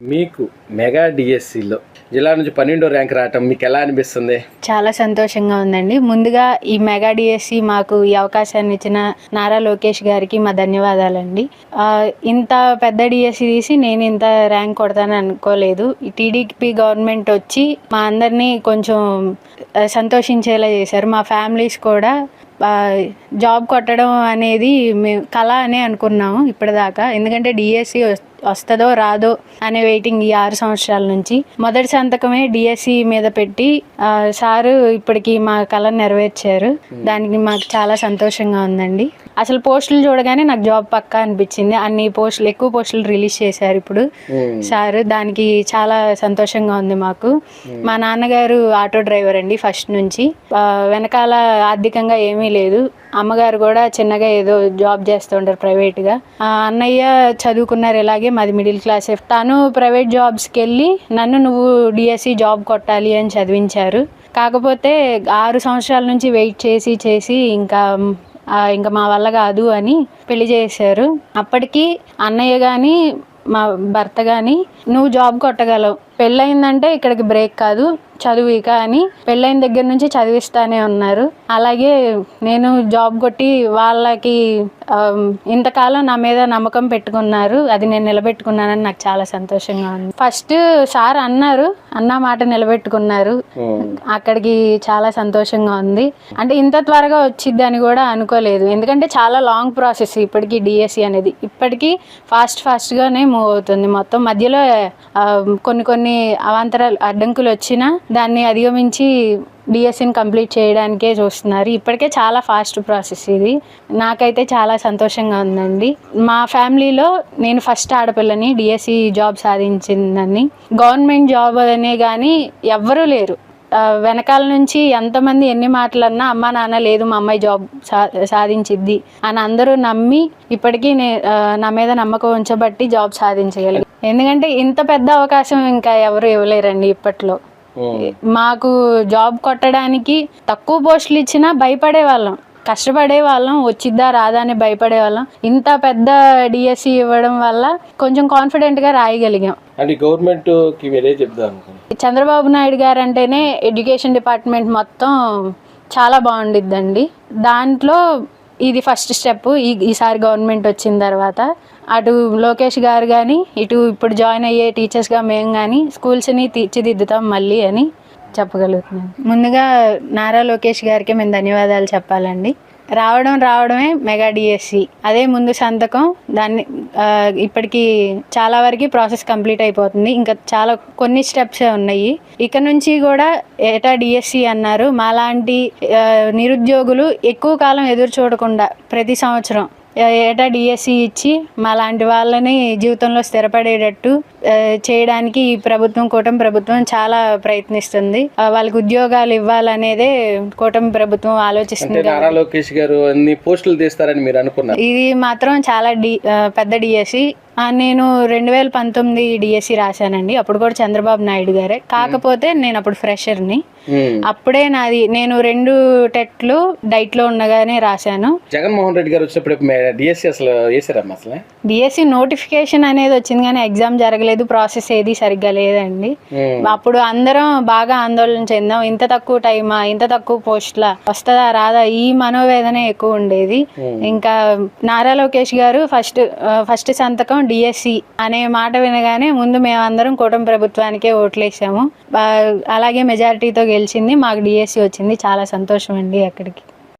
మీకు మెగా డిఎస్సిలో జిల్లా నుంచి 12వ ర్యాంక్ రావటం మీకు ఎలా అనిపిస్తుంది? చాలా సంతోషంగా ఉందండి. ముందుగా ఈ మెగా డిఎస్సి మాకు ఈ అవకాశాన్ని ఇచ్చిన నారా లోకేష్ గారికి మా ధన్యవాదాలండి. ఇంత పెద్ద డిఎస్సి తీసి నేను ఇంత ర్యాంక్ కొడతానని అనుకోలేదు. ఈ టీడీపీ గవర్నమెంట్ వచ్చి మా అందరినీ కొంచెం సంతోషించేలా చేశారు. మా ఫ్యామిలీస్ కూడా జాబ్ కొట్టడం అనేది మేము కళ అనే అనుకున్నాము ఇప్పటిదాకా. ఎందుకంటే డిఎస్సి వస్తుందో రాదో అనే వెయిటింగ్ ఈ 6 సంవత్సరాల నుంచి. మొదటి సంతకమే డిఎస్సి మీద పెట్టి సారు ఇప్పటికి మా కళ నెరవేర్చారు. దానికి మాకు చాలా సంతోషంగా ఉందండి. అసలు పోస్టులు చూడగానే నాకు జాబ్ పక్కా అనిపించింది. అన్ని పోస్టులు, ఎక్కువ పోస్టులు రిలీజ్ చేశారు ఇప్పుడు సారు. దానికి చాలా సంతోషంగా ఉంది మాకు. మా నాన్నగారు ఆటో డ్రైవర్ అండి ఫస్ట్ నుంచి. వెనకాల ఆర్థికంగా ఏమీ లేదు. అమ్మగారు కూడా చిన్నగా ఏదో జాబ్ చేస్తూ ఉంటారు ప్రైవేట్గా. అన్నయ్య చదువుకున్నారు ఇలాగే, మాది మిడిల్ క్లాసే. తను ప్రైవేట్ జాబ్స్కి వెళ్ళి నన్ను నువ్వు డిఎస్సి జాబ్ కొట్టాలి అని చదివించారు. కాకపోతే 6 సంవత్సరాల నుంచి వెయిట్ చేసి ఇంకా మా వల్ల కాదు అని పెళ్లి చేశారు. అప్పటికి అన్నయ్య కానీ మా భర్త కానీ నువ్వు జాబ్ కొట్టగలవు, పెళ్ళయిందంటే ఇక్కడికి బ్రేక్ కాదు, చదువు ఇక అని పెళ్ళైన దగ్గర నుంచి చదివిస్తానే ఉన్నారు. అలాగే నేను జాబ్ కొట్టి వాళ్ళకి ఇంతకాలం నా మీద నమ్మకం పెట్టుకున్నారు. అది నేను నిలబెట్టుకున్నానని నాకు చాలా సంతోషంగా ఉంది. ఫస్ట్ సార్ అన్న మాట నిలబెట్టుకున్నారు. అక్కడికి చాలా సంతోషంగా ఉంది. అంటే ఇంత త్వరగా వచ్చిద్ది అని కూడా అనుకోలేదు. ఎందుకంటే చాలా లాంగ్ ప్రాసెస్ ఇప్పటికీ డిఎస్సి అనేది. ఇప్పటికీ ఫాస్ట్గానే మూవ్ అవుతుంది. మొత్తం మధ్యలో కొన్ని అవాంతరాలు అడ్డంకులు వచ్చినా దాన్ని అధిగమించి డిఎస్సిని కంప్లీట్ చేయడానికే చూస్తున్నారు. ఇప్పటికే చాలా ఫాస్ట్ ప్రాసెస్ ఇది. నాకైతే చాలా సంతోషంగా ఉందండి. మా ఫ్యామిలీలో నేను ఫస్ట్ ఆడపిల్లని డిఎస్సి జాబ్ సాధించిందని. గవర్నమెంట్ జాబ్ అనే కానీ ఎవ్వరూ లేరు. వెనకాల నుంచి ఎంతమంది ఎన్ని మాటలన్నా అమ్మ నాన్న లేదు మా అమ్మాయి జాబ్ సాధించిద్ది అని అందరూ నమ్మి ఇప్పటికీ నా మీద నమ్మకం ఉంచబట్టి జాబ్ సాధించగలిగాను. ఎందుకంటే ఇంత పెద్ద అవకాశం ఇంకా ఎవరు ఇవ్వలేరండి ఇప్పట్లో. మాకు జాబ్ కొట్టడానికి తక్కువ పోస్టులు ఇచ్చినా భయపడే వాళ్ళం, కష్టపడే వాళ్ళం, వచ్చిద్దా రాదా అని భయపడే వాళ్ళం. ఇంత పెద్ద డిఎస్సి ఇవ్వడం వల్ల కొంచెం కాన్ఫిడెంట్గా రాయగలిగాం. గవర్నమెంట్కి మీరే చెప్తాను. చంద్రబాబు నాయుడు గారు అంటేనే ఎడ్యుకేషన్ డిపార్ట్మెంట్ మొత్తం చాలా బాగుండిద్దండి. దాంట్లో ఇది ఫస్ట్ స్టెప్. ఈసారి గవర్నమెంట్ వచ్చిన తర్వాత అటు లోకేష్ గారు కానీ ఇటు ఇప్పుడు జాయిన్ అయ్యే టీచర్స్గా మేము కానీ స్కూల్స్ని తీర్చిదిద్దుతాం మళ్ళీ అని చెప్పగలుగుతున్నాను. ముందుగా నారా లోకేష్ గారికి మేము ధన్యవాదాలు చెప్పాలండి. రావడమే మెగా డిఎస్సి. అదే ముందు సంతకం. దాన్ని ఇప్పటికీ చాలా వరకు ప్రాసెస్ కంప్లీట్ అయిపోతుంది. ఇంకా చాలా కొన్ని స్టెప్సే ఉన్నాయి. ఇక నుంచి కూడా ఏటా డిఎస్సి అన్నారు. మాలాంటి నిరుద్యోగులు ఎక్కువ కాలం ఎదురు చూడకుండా ప్రతి సంవత్సరం ఏటా డిఎస్సి ఇచ్చి మాలాంటి వాళ్ళని జీవితంలో స్థిరపడేటట్టు చేయడానికి ఈ కూటమి ప్రభుత్వం చాలా ప్రయత్నిస్తుంది. వాళ్ళకి ఉద్యోగాలు ఇవ్వాలనేదే కూటమి ప్రభుత్వం ఆలోచిస్తుంది. నారా లోకేష్ గారు అన్ని పోస్టులు తీస్తారని మీరు అనుకున్నారు? ఇది మాత్రం చాలా పెద్ద డిఎస్సి. నేను 2019 డిఎస్సి రాశానండి. అప్పుడు కూడా చంద్రబాబు నాయుడు గారే. కాకపోతే నేను అప్పుడు ఫ్రెషర్ని. అప్పుడే నేను 2 టెట్లు డైట్లో ఉండగానే రాశాను. జగన్మోహన్ రెడ్డి గారు వచ్చినప్పుడు డిఎస్సి అసలు వేసారమ్మా? అసలు డిఎస్సి నోటిఫికేషన్ అనేది వచ్చింది కానీ ఎగ్జామ్ జరగలేదు, ప్రాసెస్ ఏది సరిగ్గా లేదండి. అప్పుడు అందరం బాగా ఆందోళన చెందాం. ఇంత తక్కువ టైమా, ఇంత తక్కువ పోస్టులా, వస్తుందా రాదా, ఈ మనోవేదన ఎక్కువ ఉండేది. ఇంకా నారా లోకేష్ గారు ఫస్ట్ సంతకం డిఎస్సి అనే మాట వినగానే ముందు మేమందరం కూటమి ప్రభుత్వానికే ఓట్లేసాము. అలాగే మెజారిటీతో గెలిచింది. మాకు డిఎస్సి వచ్చింది. చాలా సంతోషం అండి. అక్కడికి